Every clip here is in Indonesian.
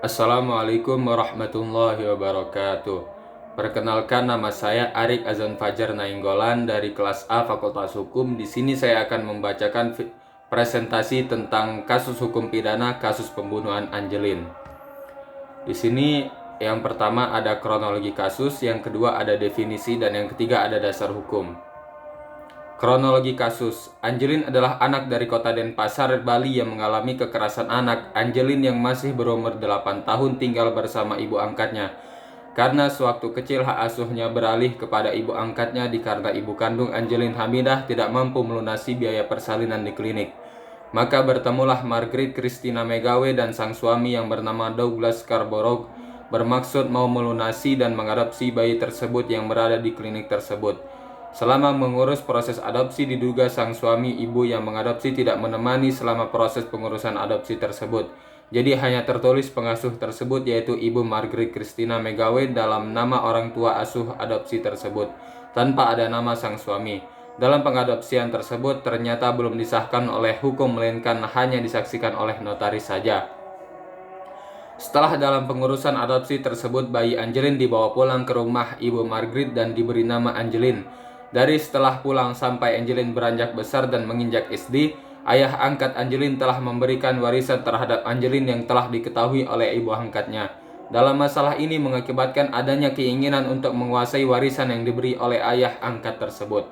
Assalamualaikum warahmatullahi wabarakatuh. Perkenalkan, nama saya Arik Azan Fajar Nainggolan dari kelas A Fakultas Hukum. Di sini saya akan membacakan presentasi tentang kasus hukum pidana kasus pembunuhan Angelin. Di sini yang pertama ada kronologi kasus, yang kedua ada definisi, dan yang ketiga ada dasar hukum. Kronologi kasus. Angelin adalah anak dari kota Denpasar, Bali yang mengalami kekerasan anak. Angelin yang masih berumur 8 tahun tinggal bersama ibu angkatnya. Karena sewaktu kecil hak asuhnya beralih kepada ibu angkatnya dikarenakan ibu kandung Angelin, Hamidah, tidak mampu melunasi biaya persalinan di klinik. Maka bertemulah Margaret Christina Megawe dan sang suami yang bernama Douglas Scarborough bermaksud mau melunasi dan mengadopsi bayi tersebut yang berada di klinik tersebut. Selama mengurus proses adopsi, diduga sang suami ibu yang mengadopsi tidak menemani selama proses pengurusan adopsi tersebut. Jadi hanya tertulis pengasuh tersebut, yaitu Ibu Margaret Christina Megawe dalam nama orang tua asuh adopsi tersebut, tanpa ada nama sang suami. Dalam pengadopsian tersebut ternyata belum disahkan oleh hukum, melainkan hanya disaksikan oleh notaris saja. Setelah dalam pengurusan adopsi tersebut, bayi Angelin dibawa pulang ke rumah Ibu Margaret dan diberi nama Angelin. Dari setelah pulang sampai Angelin beranjak besar dan menginjak SD, ayah angkat Angelin telah memberikan warisan terhadap Angelin yang telah diketahui oleh ibu angkatnya. Dalam masalah ini mengakibatkan adanya keinginan untuk menguasai warisan yang diberi oleh ayah angkat tersebut.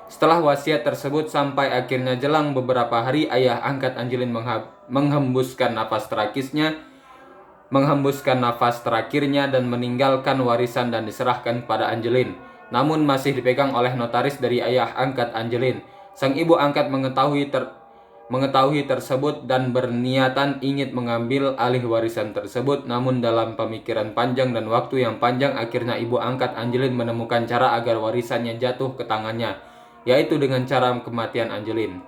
Setelah wasiat tersebut sampai akhirnya jelang beberapa hari, ayah angkat Angelin menghembuskan nafas terakhirnya dan meninggalkan warisan dan diserahkan kepada Angelin. Namun masih dipegang oleh notaris dari ayah angkat Angelin. Sang ibu angkat mengetahui tersebut dan berniatan ingin mengambil alih warisan tersebut. Namun dalam pemikiran panjang dan waktu yang panjang, akhirnya ibu angkat Angelin menemukan cara agar warisannya jatuh ke tangannya, yaitu dengan cara kematian Angelin.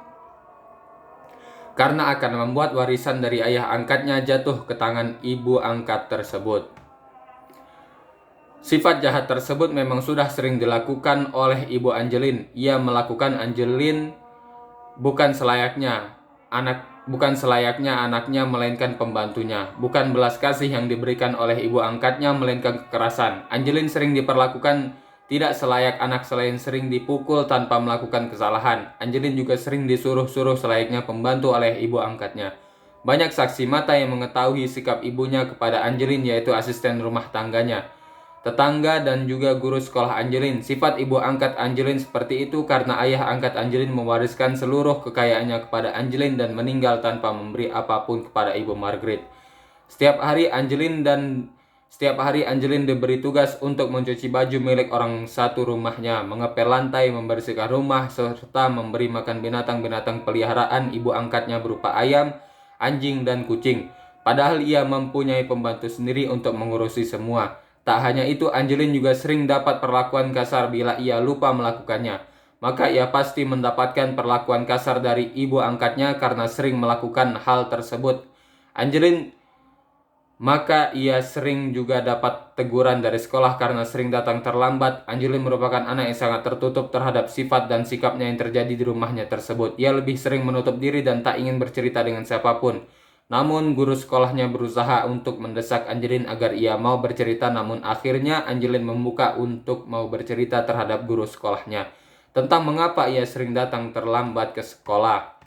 Karena akan membuat warisan dari ayah angkatnya jatuh ke tangan ibu angkat tersebut. Sifat jahat tersebut memang sudah sering dilakukan oleh ibu Angelin. Ia melakukan Angelin bukan selayaknya anaknya, melainkan pembantunya. Bukan belas kasih yang diberikan oleh ibu angkatnya, melainkan kekerasan. Angelin sering diperlakukan tidak selayak anak, selain sering dipukul tanpa melakukan kesalahan. Angelin juga sering disuruh-suruh selayaknya pembantu oleh ibu angkatnya. Banyak saksi mata yang mengetahui sikap ibunya kepada Angelin, yaitu asisten rumah tangganya, tetangga, dan juga guru sekolah Angelin. Sifat ibu angkat Angelin seperti itu karena ayah angkat Angelin mewariskan seluruh kekayaannya kepada Angelin dan meninggal tanpa memberi apapun kepada ibu Margaret. Setiap hari Angelin diberi tugas untuk mencuci baju milik orang satu rumahnya, mengepel lantai, membersihkan rumah, serta memberi makan binatang-binatang peliharaan ibu angkatnya berupa ayam, anjing, dan kucing. Padahal ia mempunyai pembantu sendiri untuk mengurusi semua. Tak hanya itu, Angelin juga sering dapat perlakuan kasar bila ia lupa melakukannya. Maka ia pasti mendapatkan perlakuan kasar dari ibu angkatnya karena sering melakukan hal tersebut. Maka ia sering juga dapat teguran dari sekolah karena sering datang terlambat. Angelin merupakan anak yang sangat tertutup terhadap sifat dan sikapnya yang terjadi di rumahnya tersebut. Ia lebih sering menutup diri dan tak ingin bercerita dengan siapapun. Namun guru sekolahnya berusaha untuk mendesak Angelin agar ia mau bercerita, namun akhirnya Angelin membuka untuk mau bercerita terhadap guru sekolahnya tentang mengapa ia sering datang terlambat ke sekolah.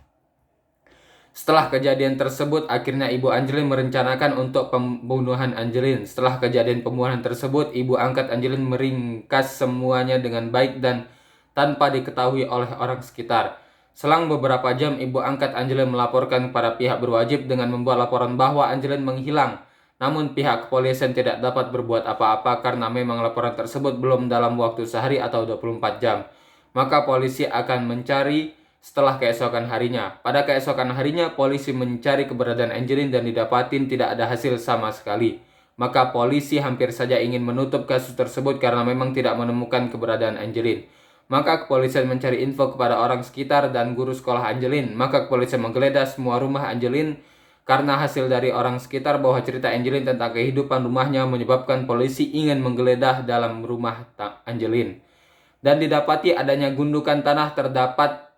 Setelah kejadian tersebut, akhirnya ibu Angelin merencanakan untuk pembunuhan Angelin. Setelah kejadian pembunuhan tersebut, ibu angkat Angelin meringkas semuanya dengan baik dan tanpa diketahui oleh orang sekitar. Selang beberapa jam, ibu angkat Angelin melaporkan kepada pihak berwajib dengan membuat laporan bahwa Angelin menghilang. Namun pihak kepolisian tidak dapat berbuat apa-apa karena memang laporan tersebut belum dalam waktu sehari atau 24 jam. Maka polisi akan mencari setelah keesokan harinya. Pada keesokan harinya, polisi mencari keberadaan Angelin dan didapatin tidak ada hasil sama sekali. Maka polisi hampir saja ingin menutup kasus tersebut karena memang tidak menemukan keberadaan Angelin. Maka kepolisian mencari info kepada orang sekitar dan guru sekolah Angelin. Maka kepolisian menggeledah semua rumah Angelin karena hasil dari orang sekitar bahwa cerita Angelin tentang kehidupan rumahnya menyebabkan polisi ingin menggeledah dalam rumah Angelin. Dan didapati adanya gundukan tanah terdapat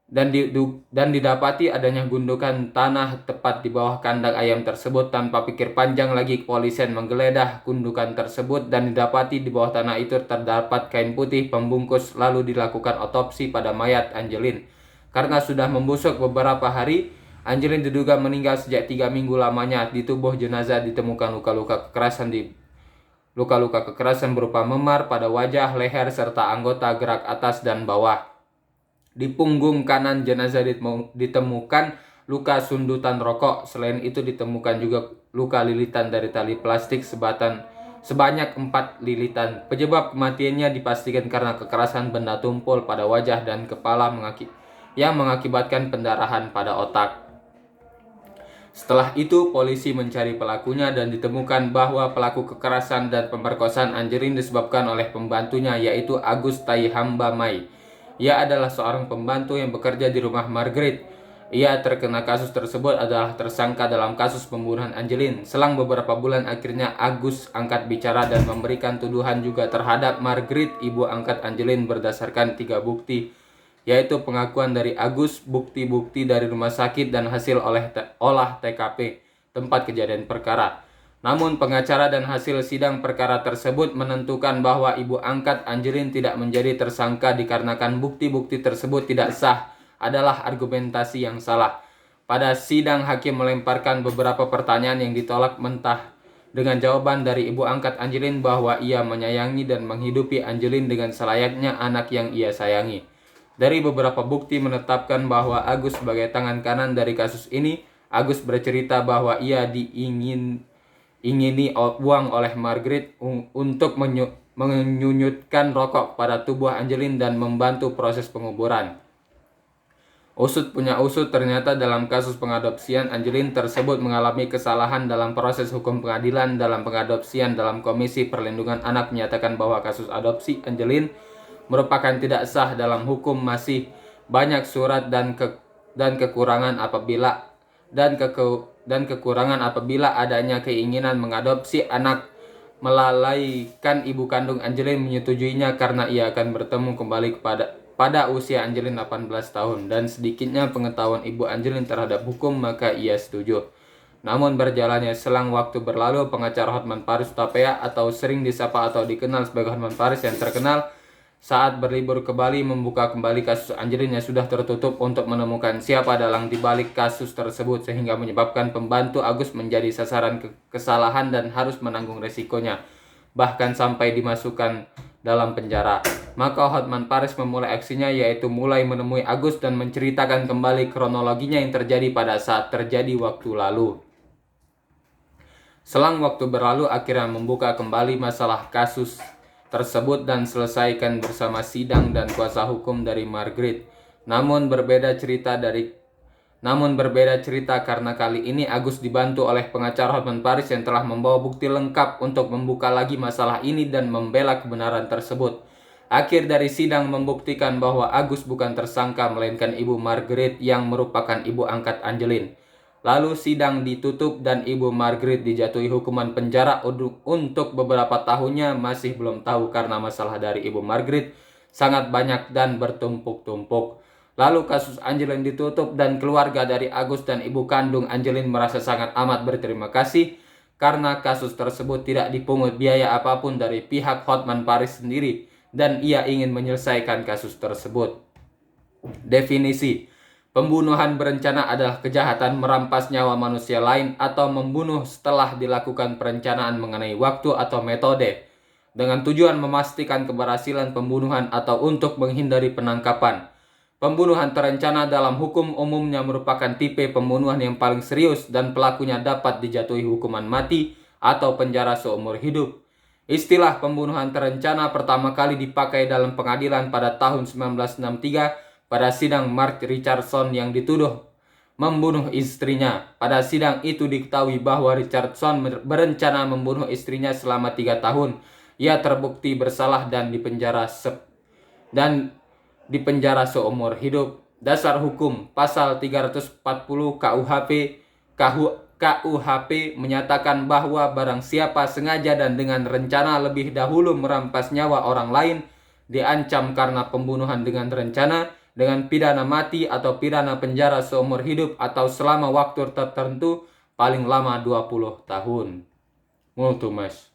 dan didapati adanya gundukan tanah tepat di bawah kandang ayam tersebut. Tanpa pikir panjang lagi, kepolisian menggeledah gundukan tersebut dan didapati di bawah tanah itu terdapat kain putih pembungkus. Lalu dilakukan otopsi pada mayat Angelin. Karena sudah membusuk beberapa hari, Angelin diduga meninggal sejak 3 minggu lamanya. Di tubuh jenazah ditemukan luka-luka kekerasan berupa memar pada wajah, leher, serta anggota gerak atas dan bawah. Di punggung kanan jenazah ditemukan luka sundutan rokok. Selain itu ditemukan juga luka lilitan dari tali plastik sebanyak 4 lilitan. Penyebab kematiannya dipastikan karena kekerasan benda tumpul pada wajah dan kepala yang mengakibatkan pendarahan pada otak. Setelah itu, polisi mencari pelakunya dan ditemukan bahwa pelaku kekerasan dan pemerkosaan Angelin disebabkan oleh pembantunya, yaitu Agus Taihamba Mai. Ia adalah seorang pembantu yang bekerja di rumah Margaret. Ia terkena kasus tersebut adalah tersangka dalam kasus pembunuhan Angelin. Selang beberapa bulan akhirnya Agus angkat bicara dan memberikan tuduhan juga terhadap Margaret, ibu angkat Angelin, berdasarkan 3 bukti, yaitu pengakuan dari Agus, bukti-bukti dari rumah sakit, dan hasil olah TKP tempat kejadian perkara. Namun pengacara dan hasil sidang perkara tersebut menentukan bahwa ibu angkat Angelin tidak menjadi tersangka dikarenakan bukti-bukti tersebut tidak sah, adalah argumentasi yang salah. Pada sidang, hakim melemparkan beberapa pertanyaan yang ditolak mentah dengan jawaban dari ibu angkat Angelin bahwa ia menyayangi dan menghidupi Angelin dengan selayaknya anak yang ia sayangi. Dari beberapa bukti menetapkan bahwa Agus sebagai tangan kanan dari kasus ini. Agus bercerita bahwa ia diingini uang oleh Margaret untuk menyunyutkan rokok pada tubuh Angelin dan membantu proses penguburan. Usut punya usut, ternyata dalam kasus pengadopsian Angelin tersebut mengalami kesalahan dalam proses hukum pengadilan. Dalam pengadopsian, dalam Komisi Perlindungan Anak menyatakan bahwa kasus adopsi Angelin merupakan tidak sah dalam hukum. Masih banyak surat dan kekurangan apabila adanya keinginan mengadopsi anak, melalaikan ibu kandung Angelin menyetujuinya karena ia akan bertemu kembali pada usia Angelin 18 tahun dan sedikitnya pengetahuan ibu Angelin terhadap hukum, maka ia setuju. Namun berjalannya selang waktu berlalu, pengacara Hotman Paris Hutapea atau sering disapa atau dikenal sebagai Hotman Paris yang terkenal saat berlibur ke Bali membuka kembali kasus Angelin yang sudah tertutup untuk menemukan siapa dalang dibalik kasus tersebut, sehingga menyebabkan pembantu Agus menjadi sasaran kesalahan dan harus menanggung resikonya, bahkan sampai dimasukkan dalam penjara. Maka Hotman Paris memulai aksinya, yaitu mulai menemui Agus dan menceritakan kembali kronologinya yang terjadi pada saat terjadi waktu lalu. Selang waktu berlalu, akhirnya membuka kembali masalah kasus tersebut dan selesaikan bersama sidang dan kuasa hukum dari Margaret. Namun berbeda cerita karena kali ini Agus dibantu oleh pengacara Hotman Paris yang telah membawa bukti lengkap untuk membuka lagi masalah ini dan membela kebenaran tersebut. Akhir dari sidang membuktikan bahwa Agus bukan tersangka melainkan ibu Margaret yang merupakan ibu angkat Angelin. Lalu sidang ditutup dan ibu Margaret dijatuhi hukuman penjara untuk beberapa tahunnya. Masih belum tahu karena masalah dari ibu Margaret sangat banyak dan bertumpuk-tumpuk. Lalu kasus Angelin ditutup dan keluarga dari Agus dan ibu kandung Angelin merasa sangat amat berterima kasih karena kasus tersebut tidak dipungut biaya apapun dari pihak Hotman Paris sendiri dan ia ingin menyelesaikan kasus tersebut. Definisi: pembunuhan berencana adalah kejahatan merampas nyawa manusia lain atau membunuh setelah dilakukan perencanaan mengenai waktu atau metode dengan tujuan memastikan keberhasilan pembunuhan atau untuk menghindari penangkapan. Pembunuhan terencana dalam hukum umumnya merupakan tipe pembunuhan yang paling serius dan pelakunya dapat dijatuhi hukuman mati atau penjara seumur hidup. Istilah pembunuhan terencana pertama kali dipakai dalam pengadilan pada tahun 1963 pada sidang Mark Richardson yang dituduh membunuh istrinya. Pada sidang itu diketahui bahwa Richardson berencana membunuh istrinya selama 3 tahun. Ia terbukti bersalah dan dipenjara seumur hidup. Dasar hukum pasal 340 KUHP menyatakan bahwa barang siapa sengaja dan dengan rencana lebih dahulu merampas nyawa orang lain diancam karena pembunuhan dengan rencana, dengan pidana mati atau pidana penjara seumur hidup atau selama waktu tertentu paling lama 20 tahun. Multu, Mas.